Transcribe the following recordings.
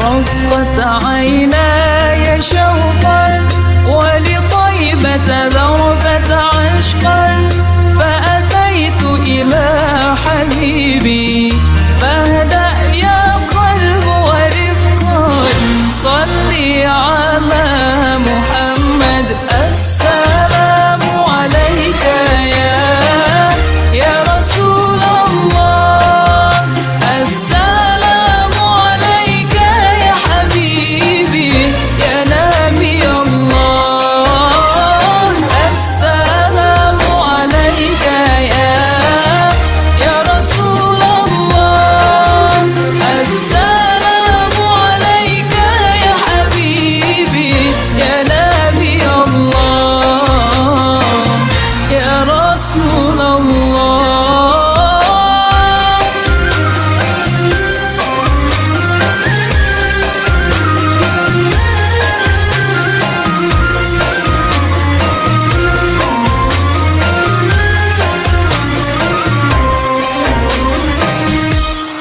رقت عيناي شوقا ولطيبة ذرفت عشقا فأتيت إلى حبيبي فاهدأ يا قلب ورفقا صلي على محمد السلام عليك يا رسول الله السلام عليك يا حبيبي يا نبي الله السلام عليك يا رسول الله السلام عليك يا حبيبي يا نبي الله يا رسول الله.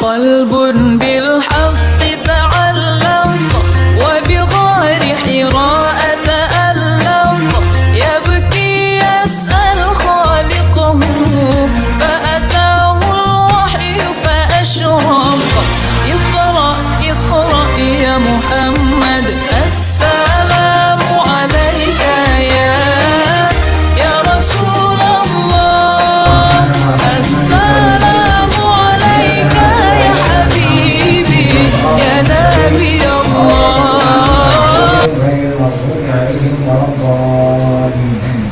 قلب بالحق تعلق وبغار حراء تألق يبكي يسأل خالقه فأتاه الوحي فأشرق اقرأ اقرأ يا محمد السلام عليك يا رسول الله السلام عليك يا حبيبي يا نبي الله. غير المغضوب عليهم ولا الضالين.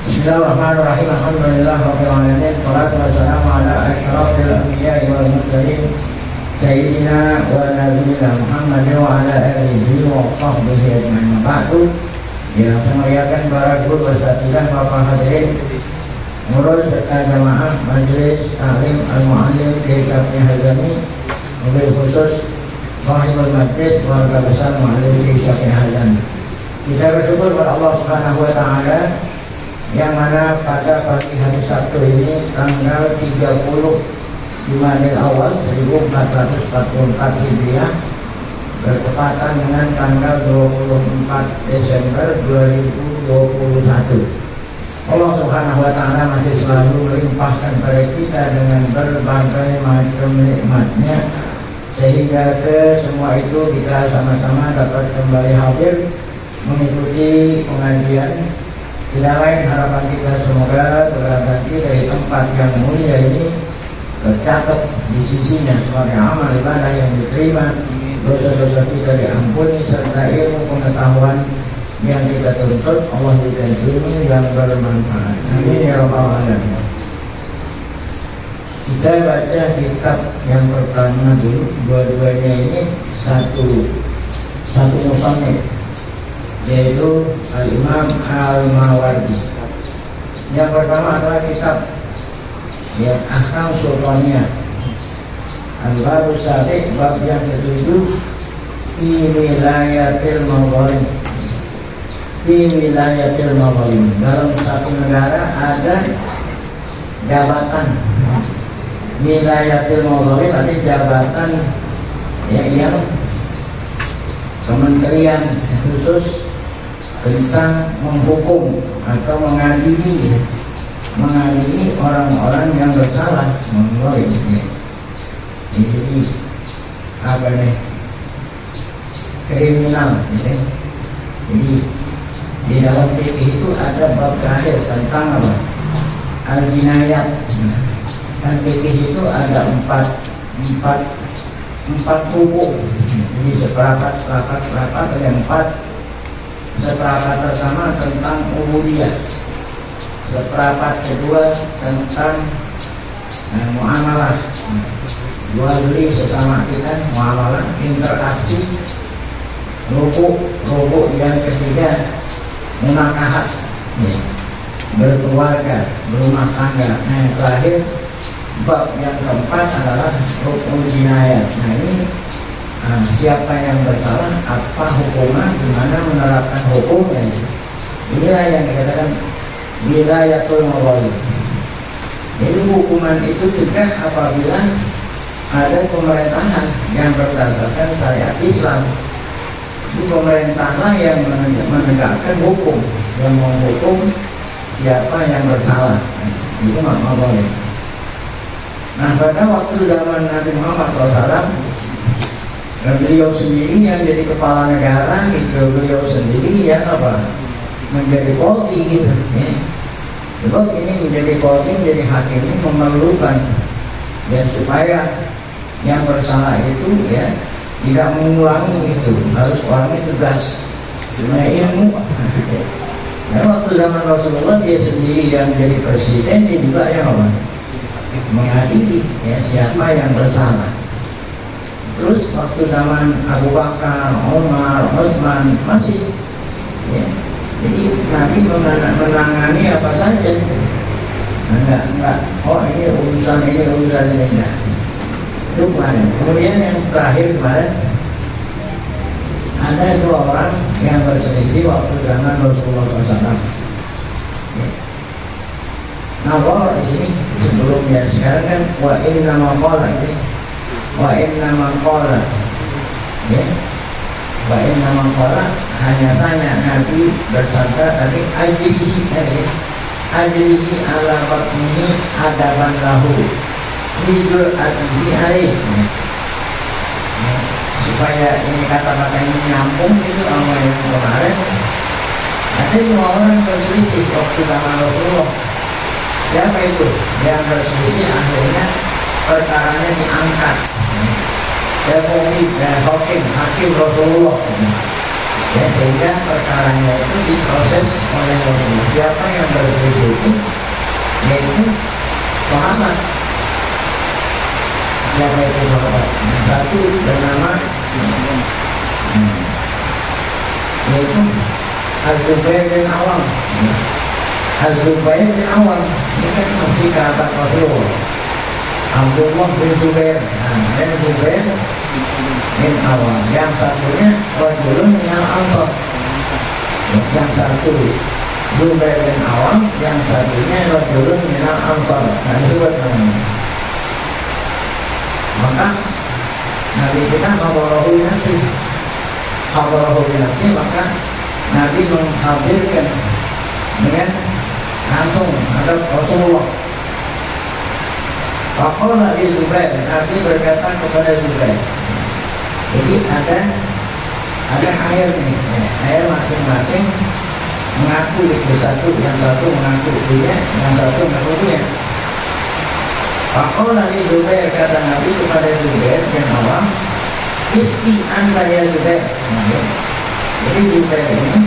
Bismillahirrahmanirrahim. Alhamdulillah rabbil alamin. Wassalatu wassalamu ala asyrafil anbiya'i wal mursalin sayyidina wa nabiyina Muhammad wa ala alihi wa sahbihi ajma'in. Ba'du. Yang saya muliakan para guru wasatidah Bapak hadirin ngurus serta jamaah majelis taklim al-mu'allim DKP Hazami, mobil khusus Rahimul Masjid warga besar mu'allim DKP Hazami. Kita bersyukur kepada Allah Subhanahu wa Ta'ala yang mana pada pagi hari Sabtu ini tanggal 30 Jumadil Awal 1444 Hijriah bertepatan dengan tanggal 24 Desember 2021. Allah Subhanahu wa Ta'ala masih selalu melimpahkan pada kita dengan berbagai macam nikmatnya sehingga ke semua itu kita sama-sama dapat kembali hadir mengikuti pengajian. Tidak lain harapan kita semoga berada dari tempat yang mulia ini tercatat di sisinya sebagai amal ibadah yang diterima, dosa-dosa kita diampuni serta ilmu pengetahuan yang kita tuntut Allah berikan ilmu yang bermanfaat. Amin ya rabbal alamin. Kita baca kitab yang pertama dulu, dua-duanya ini satu musannif, yaitu Al-Imam Al-Mawardi. Yang pertama adalah kitab yang Ahkam Sultaniyah Al-Babu Sabiq, bab yang ke-7 Fi Wilayatil Maghrib. Di wilayatil maghrib, dalam satu negara ada jabatan wilayatil maghrib, ada jabatan yang kementerian khusus tentang menghukum atau mengadili orang-orang yang bersalah maghrib. Jadi apa nih, kriminal gitu. Jadi di dalam fikih itu ada bab terakhir tentang apa? Al-jinayat. Dan fikih itu ada empat buku. Jadi seperempat ada empat. Seperempat pertama tentang ubudiyah. Seperempat kedua tentang muamalah. Jual beli sesama kita, muamalah, interaksi. Rukuk yang ketiga munakahat, berkeluarga, berumah tangga. Nah yang terakhir bab yang keempat adalah rukun jinayat. Nah ini siapa yang bersalah, apa hukuman, gimana menerapkan hukumnya. Inilah yang dikatakan wilayatul maghrib. Jadi hukuman itu tegak apabila ada pemerintahan yang berdasarkan syariat Islam. Ini pemerintahlah yang menegakkan hukum, yang menghukum siapa yang bersalah. Itu nggak boleh. Nah, pada waktu zaman Nabi Muhammad SAW, beliau sendiri yang jadi kepala negara, gitu, beliau sendiri yang menjadi qadhi gitu. Sebab ini menjadi qadhi, menjadi hakim ini memerlukan supaya yang bersalah itu tidak mengulangi itu, harus orangnya tegas, punya ilmu. Nah, waktu zaman Rasulullah dia sendiri yang jadi presiden, dia juga yang mengadili siapa yang bersalah. Terus waktu zaman Abu Bakar, Umar, Utsman masih jadi Nabi menangani apa saja. Enggak. Oh ini urusan ini enggak. Itu kemarin. Kemudian yang terakhir kemarin ada dua orang yang berselisih waktu zaman Rasulullah SAW. Nah, kalau di sini sebelumnya sekarang kan wa inna maqala ini wa inna maqala wa inna maqala hanya saja Nabi bersabda tadi ajrihi ala batnihi adaban lahu hijul adihi alaih, supaya ini kata-kata ini nyambung itu sama yang kemarin. Ada dua orang berselisih waktu zaman Rasulullah. Siapa itu yang berselisih? Akhirnya perkaranya diangkat hakim Rasulullah, sehingga perkaranya itu diproses oleh Rasulullah. Siapa yang berselisih itu? Yaitu Muhammad. Siapa itu sahabat? Satu bernama yaitu Az-Zubair bin Awam. Az-Zubair bin Awam ini kan masih kerabat Rasulullah. Abdullah bin Zubair dan Zubair bin Awam. Yang satunya Rajulun minal Ansar. Yang satu Zubair bin Awam, yang satunya Rajulun minal Ansar. Nah, disebut namanya. Maka Nabi kita khabarahu binafsi, maka Nabi menghadirkan dengan langsung ada Rasulullah. Faqala Nabi Zubair, Nabi berkata kepada Zubair. Jadi ada air nih, air masing-masing mengaku itu satu, yang satu mengaku dia, yang satu mengaku dia. Faqala Nabi Zubair, kata Nabi kepada Zubair bin Awam, isti anda ya Zubair. Jadi Zubair ini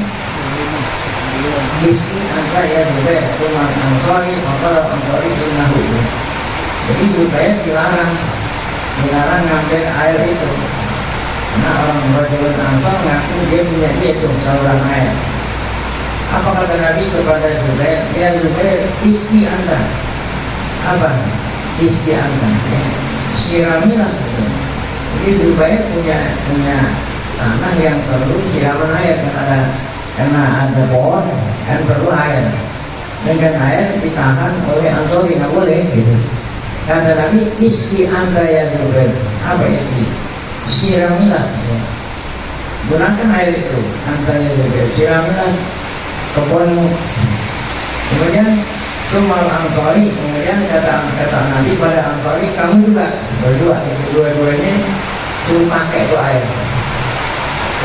isti anda ya Zubair, cuma Ansari, maka Ansari sunahu. Jadi Zubair dilarang ngambil air itu. Nah, orang berjalan Ansar ngaku dia punya itu saluran air. Apa kata Nabi kepada Zubair? Ya Zubair, isti anda. Apa? Isti anda. Siramilah. Jadi Zubair punya tanah yang perlu siraman air, karena ada pohon dan perlu air. Dengan air ditahan oleh Ansari, nggak boleh gitu. Kata Nabi, isti anda ya Zubair. Apa isti? Siramilah. Gunakan air itu, anda ya Zubair. Siramilah kebunmu. Kemudian Sumal Ansari, kemudian kata Nabi pada Ansari, kamu juga berdua, itu dua-duanya suruh pakai itu air.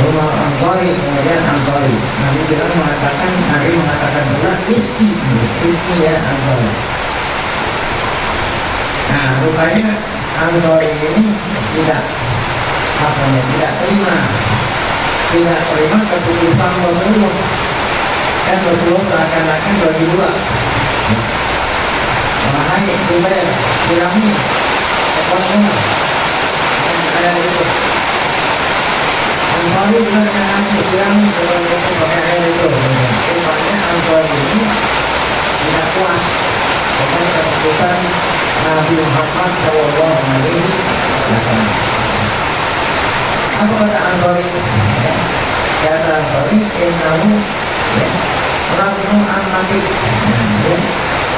Sumal Ansari, kemudian Ansari. Nabi mengatakan pula isti ya Ansari. Nah, rupanya Ansari ini tidak terima keputusan Rasulullah. Kan Rasulullah seakan-akan bagi dua. Wahai Zubair, sirami kebunmu. Ada itu. Ansari juga dengan sirami kebunmu pakai air itu. Rupanya Ansari ini tidak puas dengan keputusan Nabi Muhammad SAW. Apa kata Ansari? Kata Ansari, kamu Rabnu Al-Matik,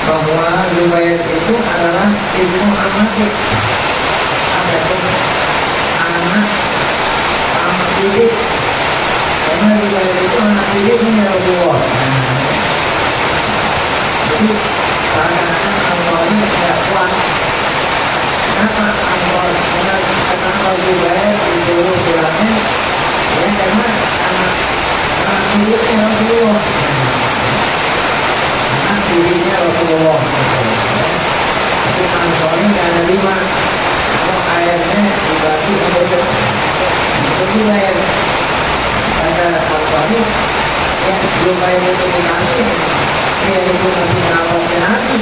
bahwa Zubair itu adalah Ibnu Al-Matik. Apa Zubair pada Al-Qani ya Zubair itu dikasih dia itu masih nawaknya Nabi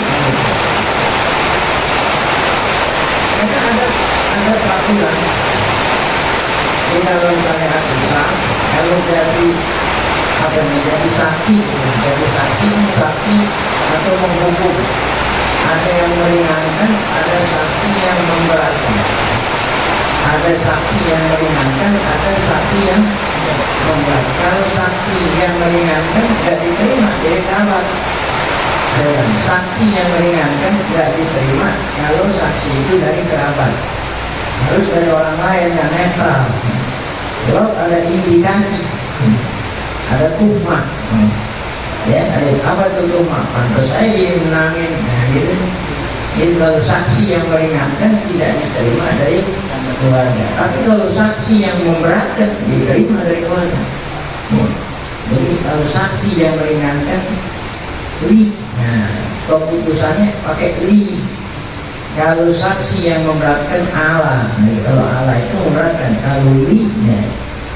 karena ada peraturan di dalam syariat Islam kalau jadi apa menjadi saksi atau menghukum ada yang meringankan ada saksi yang memberatkan ada saksi yang meringankan ada saksi yang memberatkan kalau saksi yang meringankan tidak diterima jadi kabar dan saksi yang meringankan tidak diterima kalau saksi itu dari kerabat harus dari orang lain yang netral kalau ada indikasi ada tuhmah ya ada apa itu tuhmah pantas saya dimenangin nah gitu jadi kalau saksi yang meringankan tidak diterima dari keluarga tapi kalau saksi yang memberatkan diterima dari keluarga jadi kalau saksi yang meringankan li nah keputusannya pakai li kalau saksi yang memberatkan ala nah, kalau ala itu memberatkan kalau li ya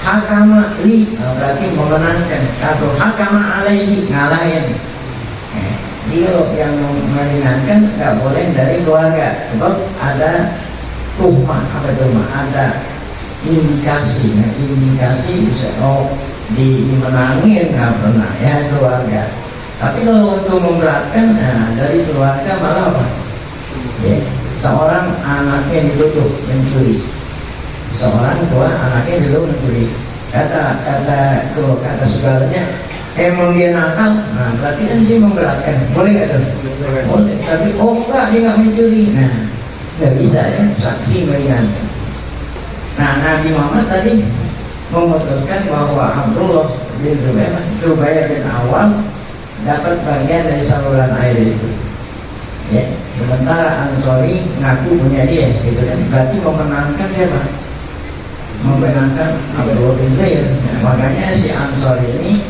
hakama li berarti memenangkan atau hakama alaihi ngalahin dia yang meringankan nggak boleh dari keluarga sebab ada tuhmah apa tuhmah ada indikasi nah, indikasi bisa dimenangin nggak pernah ya keluarga tapi kalau untuk memberatkan nah, dari keluarga malah apa ya, seorang anaknya dituduh mencuri seorang tua anaknya dulu mencuri kata segalanya emang dia nakal nah berarti kan dia memberatkan boleh nggak tuh boleh tapi enggak dia nggak mencuri nah nggak bisa ya saksi meringankan nah Nabi Muhammad tadi memutuskan bahwa Abdullah bin Zubair bin Awam dapat bagian dari saluran air itu ya sementara Ansori ngaku punya dia gitu kan berarti memenangkan siapa memenangkan Abdullah bin Zubair makanya si Ansor ini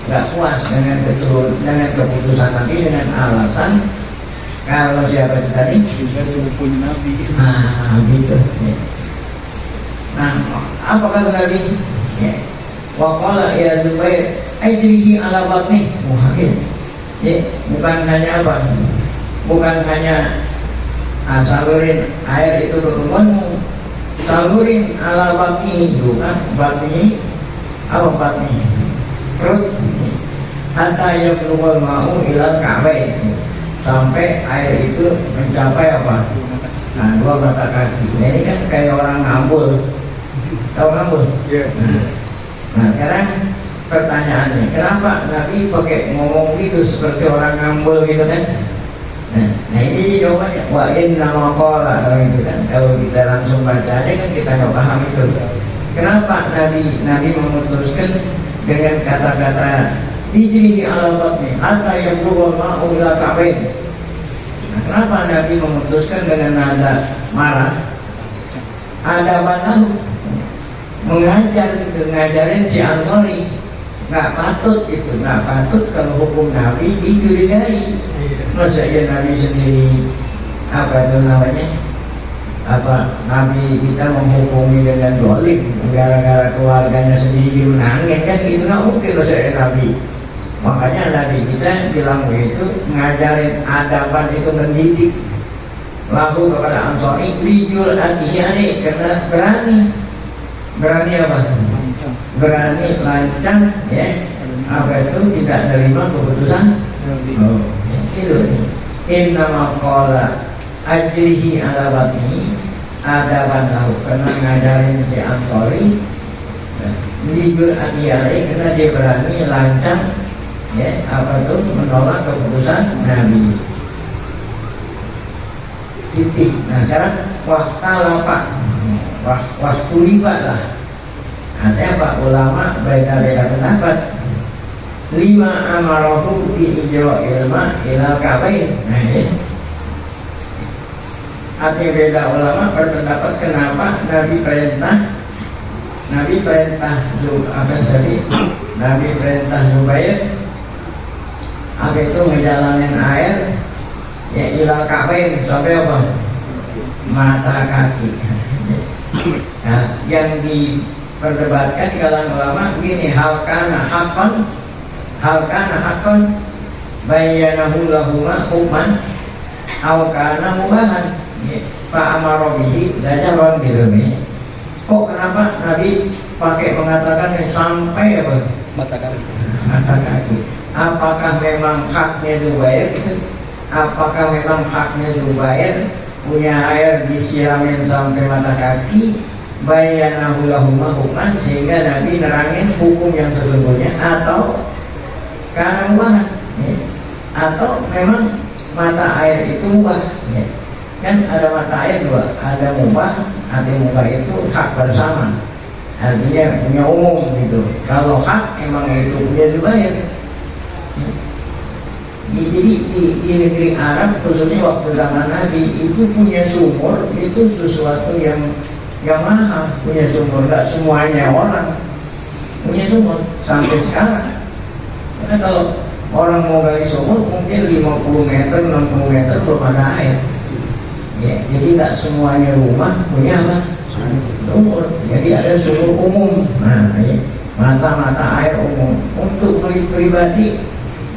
gak puas dengan keputusan Nabi dengan alasan kalau siapa tadi punya Nabi gitu nah apa kata Nabi ya waqala ya Zubair aidrihi ala batni ya bukan hanya apa bukan hanya salurin air itu ke tubuhmu salurin ala batni bukan batni apa batni perut hatta yang keluar mau ilang Ka'bah sampai air itu mencapai apa nah 2 mata kaki nah, ini kan kayak orang ngambul tahu ngambul yeah. Nah sekarang pertanyaannya kenapa Nabi pakai ngomong gitu seperti orang ngambul gitu kan nah ini jawabannya wa inna maqala gitu kan kalau kita langsung baca aja kan kita nggak paham itu kenapa Nabi memutuskan dengan kata-kata dijini alamatnya hatta yang berubah mau ila Ka'bah nah, kenapa Nabi memutuskan dengan nada marah ada mana mengajar gitu ngajarin si Ansori nggak patut gitu nggak patut kalau hukum Nabi dicurigai masa ya Nabi sendiri apa itu namanya apa Nabi kita menghukumi dengan dolim gara-gara keluarganya sendiri dimenangin kan itu nggak mungkin masa Nabi makanya Nabi kita bilang begitu ngajarin adaban itu mendidik lalu kepada Ansori lijul akiyani karena berani apa berani lancang ya apa itu tidak menerima keputusan itu inna maqala ajrihi ala batni ada bantahu karena ngajarin si Ansori lijul akiyani karena dia berani lancang ya apa itu menolak keputusan Nabi titik nah sekarang waktalapak wastulibat lah artinya apa ulama beda-beda pendapat 5 amarahu bi ijra ilma ilal kabain nah ya artinya beda ulama berpendapat kenapa Nabi perintah Nabi perintah Zubair apa itu ngejalanin air ya ilal kabain sampai apa mata kaki nah, yang perdebatkan di kalangan ulama begini, hal kana hakon bayyanahu lahuma hukman aw kana mubahan fa amara bihi zajaran bilumi. Kok kenapa Nabi pakai mengatakan sampai apa? Mata kaki. Apakah memang haknya Zubair itu? Apakah memang haknya Zubair punya air disiramin sampai mata kaki? Bayyanahu lahuma hukman, sehingga Nabi nerangin hukum yang sesungguhnya, atau karena mubah, ya. Atau memang mata air itu mubah, ya. Kan ada mata air dua, ada mubah, ada mubah itu hak bersama, artinya punya umum gitu. Kalau hak emang itu punya Zubair, ya. Jadi di negeri Arab khususnya waktu zaman Nabi itu punya sumur itu sesuatu yang mahal. Punya sumur, tidak semuanya orang punya sumur sampai sekarang. Karena kalau orang mau gali sumur mungkin 50 meter, 60 meter belum ada air, ya. Jadi tidak semuanya rumah punya apa? Sumur. Jadi ada sumur umum. Nah, ya. Mata air umum untuk pribadi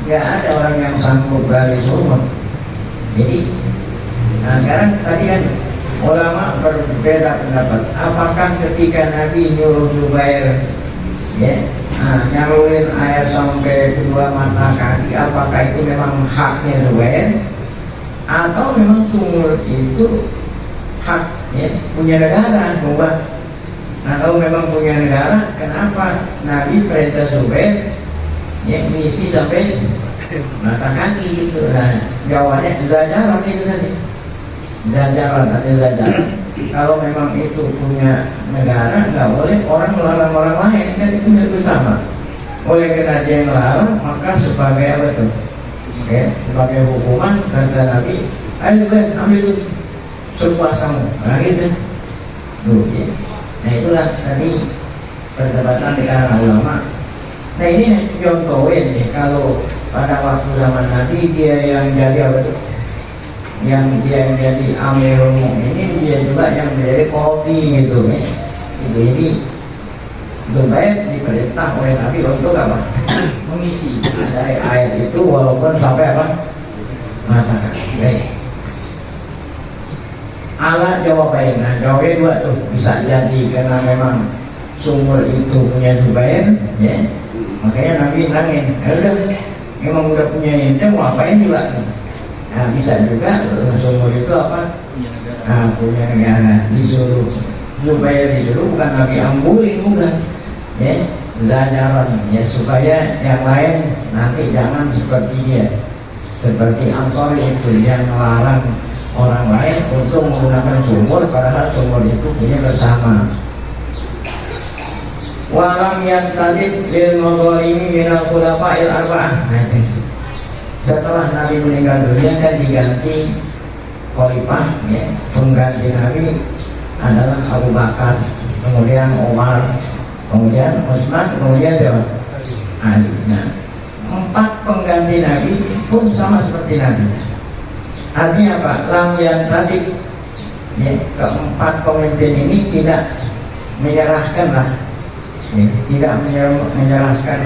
nggak ada orang yang sanggup gali sumur. Jadi, nah sekarang tadi kan ulama berbeda pendapat. Apakah ketika Nabi nyuruh Zubair, ya, nyalurin air sampai kedua mata kaki, apakah itu memang haknya Zubair, atau memang sumur itu hak, ya, punya negara, mubah? Nah kalau memang punya negara, kenapa Nabi perintah Zubair, ya, misi sampai mata kaki gitu? Nah jawabannya zajaran itu tadi. Zajaran. Kalau memang itu punya negara, nggak boleh orang melarang orang lain, kan itu milik bersama. Oleh karena dia yang melarang, maka sebagai apa tuh? Ya, sebagai hukuman kata Nabi, ayo guys ambil itu sekuasamu. Nah gitu. Ya. Nah itulah tadi perdebatan di kalangan ulama. Nah ini contohin nih, kalau pada waktu zaman Nabi dia yang jadi apa tuh? Yang dia yang jadi Amirul Mukminin, dia juga yang menjadi qadhi gitu, ya. Itu jadi Zubair diperintah oleh Nabi untuk apa? Mengisi dari air itu walaupun sampai apa? Mata kaki. Ala jawabannya, nah jawabnya dua tuh, bisa jadi karena memang sumur itu punya Zubair, ya. Makanya Nabi bilangin, udah, memang udah punya ente, mau apain juga. Nah bisa juga sumur itu apa? Punya negara. Disuruh Zubair disuruh, bukan Nabi ambulin, bukan, ya, zajaran, ya, supaya yang lain nanti jangan seperti dia, seperti Ansor itu yang melarang orang lain untuk menggunakan sumur, padahal sumur itu punya bersama. Walam yang tadi bil madzalimi minal khulafa'il arba'ah. Setelah Nabi meninggal dunia kan diganti khalifah, ya. Pengganti Nabi adalah Abu Bakar, kemudian Umar, kemudian Utsman, kemudian Ali. Nah, 4 pengganti Nabi pun sama seperti Nabi. Artinya apa? Lam yang tadi, ya, keempat pemimpin ini tidak menyerahkan lah, ya, tidak menyerahkan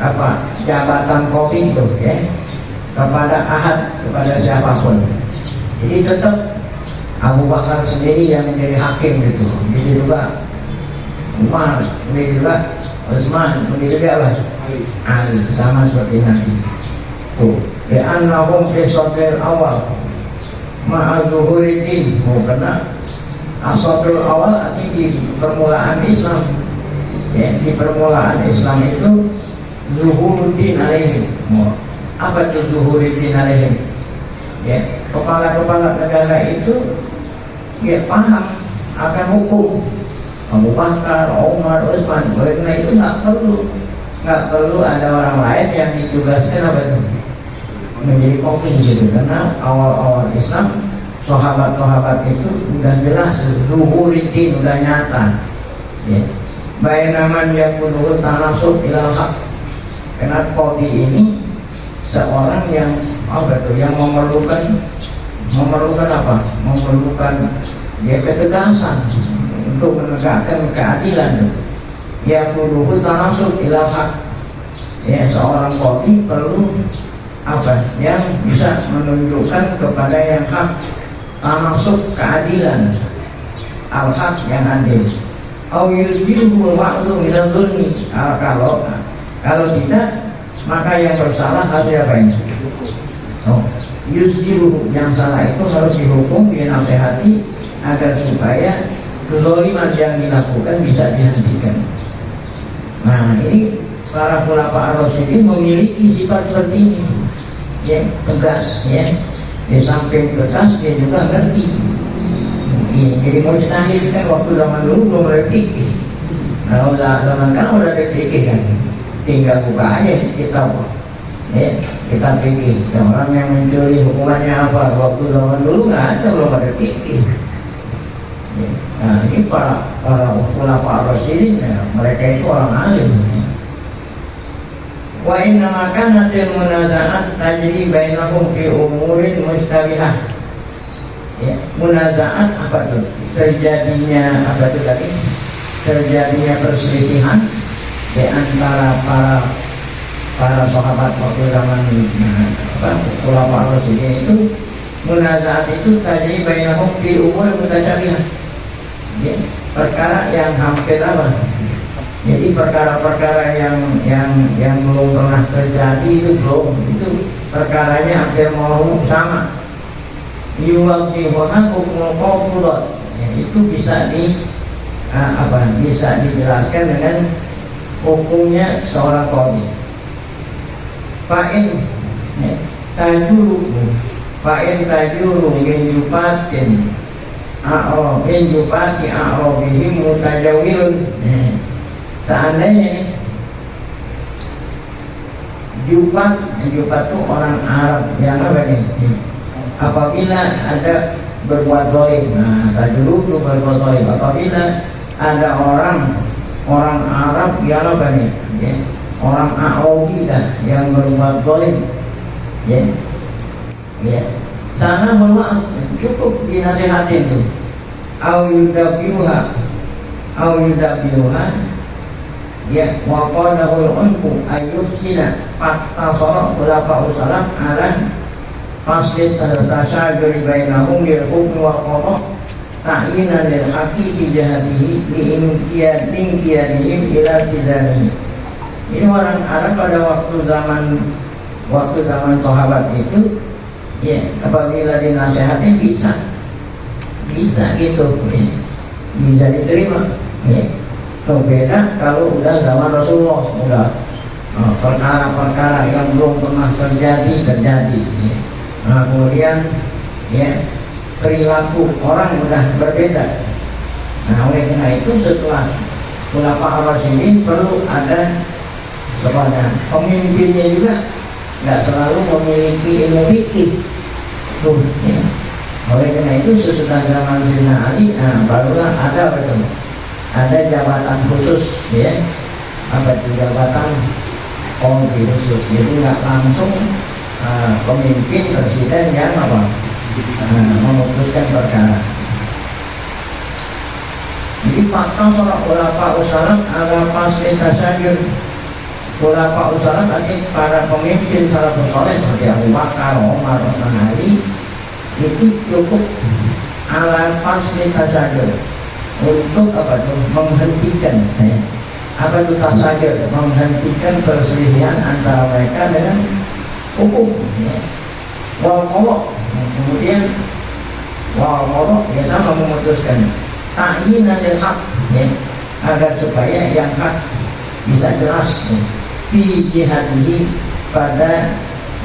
apa jabatan kopi itu, ya, kepada ahad, kepada siapapun. Jadi tetap Abu Bakar sendiri yang menjadi hakim gitu. Jadi juga Umar, ini juga Utsman, ini juga apa? Ali, sama seperti Nabi. Tuh, li'annahum fi sadril awal ma'a zuhuriddin. Karena asadrul awal artinya di permulaan Islam, ya, di permulaan Islam itu zuhuruddin alaihim. Apa itu zuhuruddin alaihim? Ya, kepala-kepala negara itu ya paham akan hukum. Abu Bakar, Umar, Utsman, karena itu nggak perlu ada orang lain yang ditugaskan apa itu menjadi koki gitu. Karena awal-awal Islam sahabat-sahabat itu udah jelas zuhuruddin, udah nyata, ya. Bainaman yang menurut tanasub ilal haq. Karena qadhi ini seorang yang yang memerlukan apa? Memerlukan ya ketegasan untuk menegakkan keadilan. Ya kuduhu tanasub ilal haq. Ya, seorang qadhi perlu apa? Yang bisa menunjukkan kepada yang hak, tanasub keadilan, al haq yang adil. Au yuzilhu wa'dhu minal dhulmi. Kalau tidak, maka yang bersalah harus apa ini? Yuzilhu, yang salah itu harus dihukum, dinasehati agar supaya kezaliman yang dilakukan bisa dihentikan. Nah, ini para khulafa ar-rasyidin memiliki sifat seperti ini, ya, tegas, ya. Di samping tegas dia juga ngerti. Jadi mujtahid kan waktu zaman dulu belum ada fikih. Nah, zaman kan udah ada fikih kan, tinggal buka aja kitab, ya, kitab fikih. Orang yang mencuri hukumannya apa? Waktu zaman dulu nggak ada, belum ada fikih. Nah, ini para ulama ar-rasyidin, ya, mereka itu orang alim. Wa inna ma kanatil munaza'at tajri bainahum fi umurin mustabihah. Ya, munaza'at apa itu? Terjadinya apa itu tadi? Terjadinya perselisihan di antara para sahabat waktu zaman ulama ar-rasyidin itu. Munaza'at itu tajri bainahum fi umurin mustabihah. Ya, perkara yang hampir apa? Jadi perkara-perkara yang belum pernah terjadi itu perkaranya hampir mau sama. Yuwaddihuna hukmul qabulat. Ya, itu bisa bisa dijelaskan dengan hukumnya seorang qadhi. Fa'in tajuru min jupatin a'rabin jupati a'rabihim mutajawilun. Seandainya jupat itu orang Arab yang apa nih? Apabila ada berbuat zalim, nah tajuru itu berbuat zalim. Apabila ada orang Arab yang apa nih? Ya, orang Arabi yang berbuat zalim, ya, sana bahwa cukup dinasihatin tuh. Au yudabiuha, ya, wa qadahul unku ayyusina fattasara ulama usalam ala faslit tasajuri bainahum bil hukm wa qada ta'yinan lil haqqi fi jahatihi li'inqiyadihim ila tidanihi. Ini orang Arab pada waktu zaman sahabat itu, ya, apabila dinasehati bisa gitu, bisa diterima, ya. Beda kalau udah zaman Rasulullah, udah perkara-perkara yang belum pernah terjadi. Nah, kemudian, ya, perilaku orang udah berbeda. Nah, oleh karena itu setelah ulama ar-rasyidin perlu ada kepada pemimpinnya juga, nggak selalu memiliki ilmu fikih. Ya. Oleh karena itu sesudah zaman Sayyidina Ali, barulah ada jabatan khusus, ya, apa itu jabatan qadhi khusus. Jadi nggak langsung pemimpin presiden yang memutuskan perkara. Jadi fakta seorang ulama usalam ala fasli tasajur. Ulama usalam artinya para pemimpin salafus saleh seperti Abu Bakar, Umar, Utsman, Ali itu cukup ala fasli tasajur untuk apa itu menghentikan, ya. Apa itu tasajur? Menghentikan perselisihan antara mereka dengan hukum, ya. Wal qada, kemudian wal qada ya sama memutuskan ta'yinan lil haq, ya, agar supaya yang hak bisa jelas, ya, fi jihadihi pada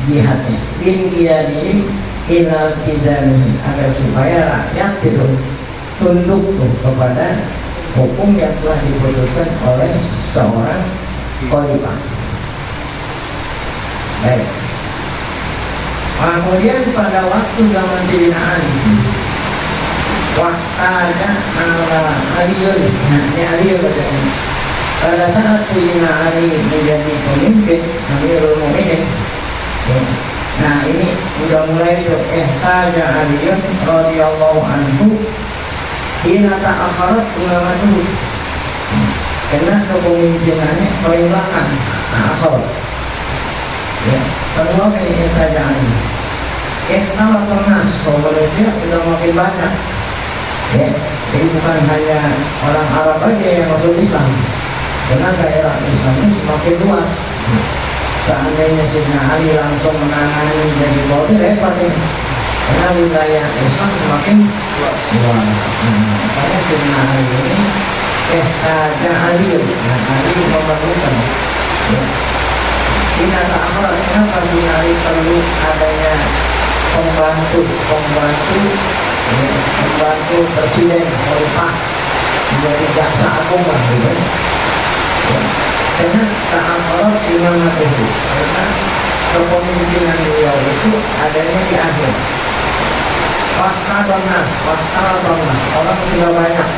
jihadnya, bin qiyadihim ila tidanihi, agar supaya rakyat itu tunduk kepada hukum yang telah diputuskan oleh seorang khalifah. Baik. Kemudian pada waktu zaman Sayyidina Ali, waqtada ala Aliun, ini Aliun katanya. Pada saat Sayyidina Ali menjadi pemimpin Amirul Mukminin, nah ini udah mulai itu ihtaja Aliun radhiyallahu anhu Hina ta'akharat imamatuhu, karena kepemimpinannya paling belakang. Ta'akharat ya, kedua kayak kerajaan salah ternas, kalau manusia sudah makin banyak ya, jadi bukan hanya orang Arab aja yang masuk Islam, karena daerah Islam ini semakin luas. Seandainya Sayyidina Ali langsung menangani jadi bodi repot ini, karena wilayah Islam semakin luas. Makanya Sayyidina Ali ini ada Ali, Ali memerlukan ya. Tidak amal, kenapa Sayyidina Ali perlu adanya pembantu presiden khalifah menjadi jaksa agung lah gitu ya. Karena ta'amarat imamat itu, karena kepemimpinan beliau itu adanya di akhir. Pasca donas, orang sudah banyak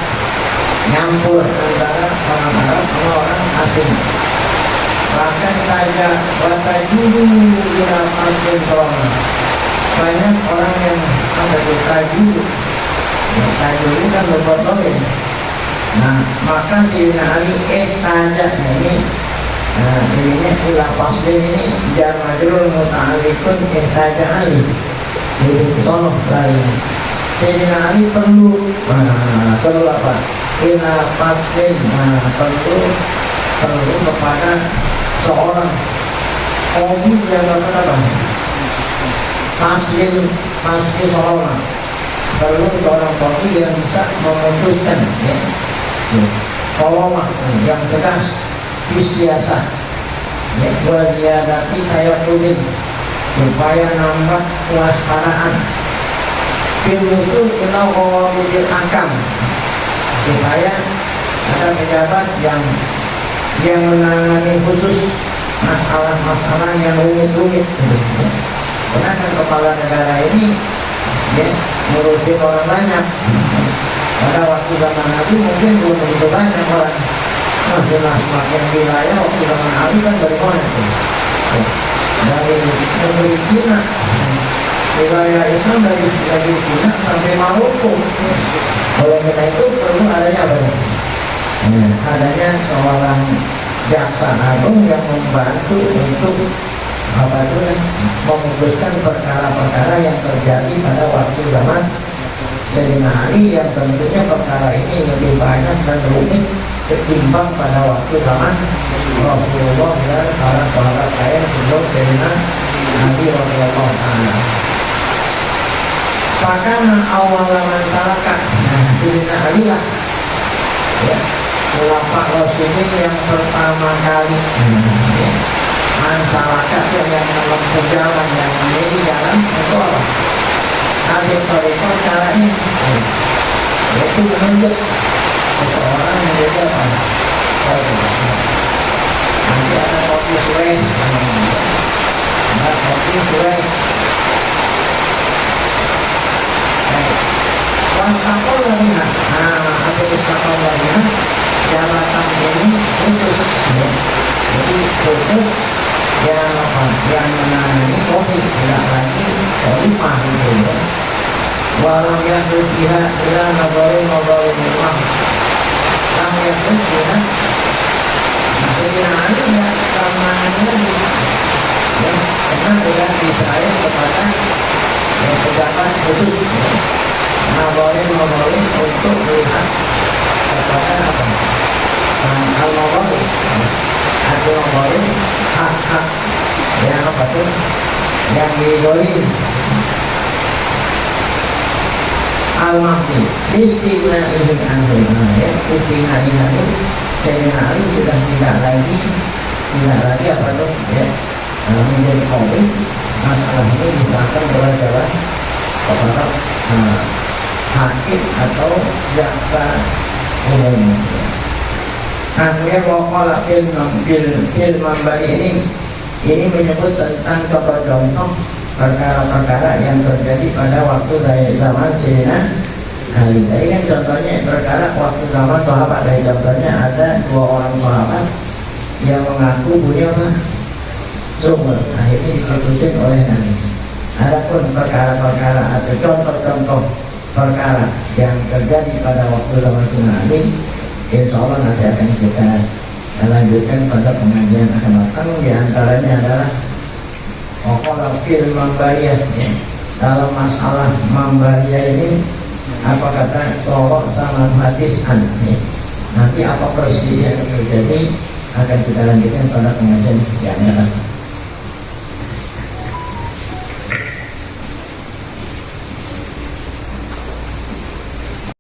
nyampur antara orang Arab sama orang asing. Bahkan saja bahasa dulu dalam al-Quran banyak orang yang ada di tajud. Tajud itu kan berbodohin. Nah, maka Sayyidina Ali saja ini ininya ilah pasir ini jar majrul muta'alikun saja Ali. Jadi sonoh lain. Sayyidina Ali perlu apa? Ilah pasir perlu kepada seorang kobi yang apa? Masjid seorang perlu seorang kobi yang bisa memutuskan ya. Kolomah yang tegas disiasat ya, wajibati kayak tudin supaya nambah kewaspadaan filmusul ilau kawamudil akam, supaya ada pejabat yang menangani khusus masalah-masalah yang rumit-rumit. Karena kan kepala negara ini ya, ngurusin orang banyak. Pada waktu zaman Nabi mungkin belum begitu banyak orang. Sudah semakin wilayah waktu zaman Nabi kan dari mana itu? Dari negeri Cina, wilayah Islam dari Cina sampai Maroko. Oleh karena itu perlu adanya apa ya? Adanya seorang jaksa agung yang membantu untuk apa itu memutuskan perkara-perkara yang terjadi pada waktu zaman Sayyidina Ali, yang tentunya perkara ini lebih banyak dan rumit ketimbang pada waktu zaman Rasulullah dan para sahabat lain sebelum Sayyidina Ali radhiyallahu anhu. Bahkan awal masyarakat Sayyidina Ali lah ya, ulama Rasulullah yang pertama kali masyarakat yang dalam perjalanan yang menjadi jalan itu apa? Habis mereka cara ini yaitu menunjuk seseorang yang menjadi apa? Nanti ada kopi suai, ada kopi suai. Wasapol lagi ada wasapol lagi jabatan ini khusus, jadi khusus yang menangani kopi, tidak lagi khalifah gitu ya. Walau yang berpihak ila ngobrolin rumah, yang berpihak Sayyidina Ali tidak menangani lagi ya, karena tidak diserahin kepada pejabat khusus ya. Ngobrolin untuk melihat kepada apa? Al-Ngobrolin atau ngobrolin hak-hak yang apa tuh yang didolim al-mahdi istilah ini ya, istilah ini Sayyidina Ali sudah tidak lagi apa tuh ya menjadi kopi. Masalah ini diserahkan kepada hakim atau jaksa umum. Kemudian wakala fil mambari ini menyebut tentang contoh perkara-perkara yang terjadi pada waktu dari zaman Sayyidina Ali. Tadi kan contohnya perkara waktu zaman sahabat, dari contohnya ada dua orang sahabat yang mengaku punya sumur, akhirnya diputusin oleh Nabi. Adapun perkara-perkara atau contoh-contoh perkara yang terjadi pada waktu Rasulullah ini, insya Allah nanti akan kita lanjutkan pada pengajian akan datang. Di antaranya adalah fil mambariyah, ya. Dalam masalah mambariyah ini apa kata tolok sama hadis ya. Nanti apa persis yang terjadi akan kita lanjutkan pada pengajian yang akan datang.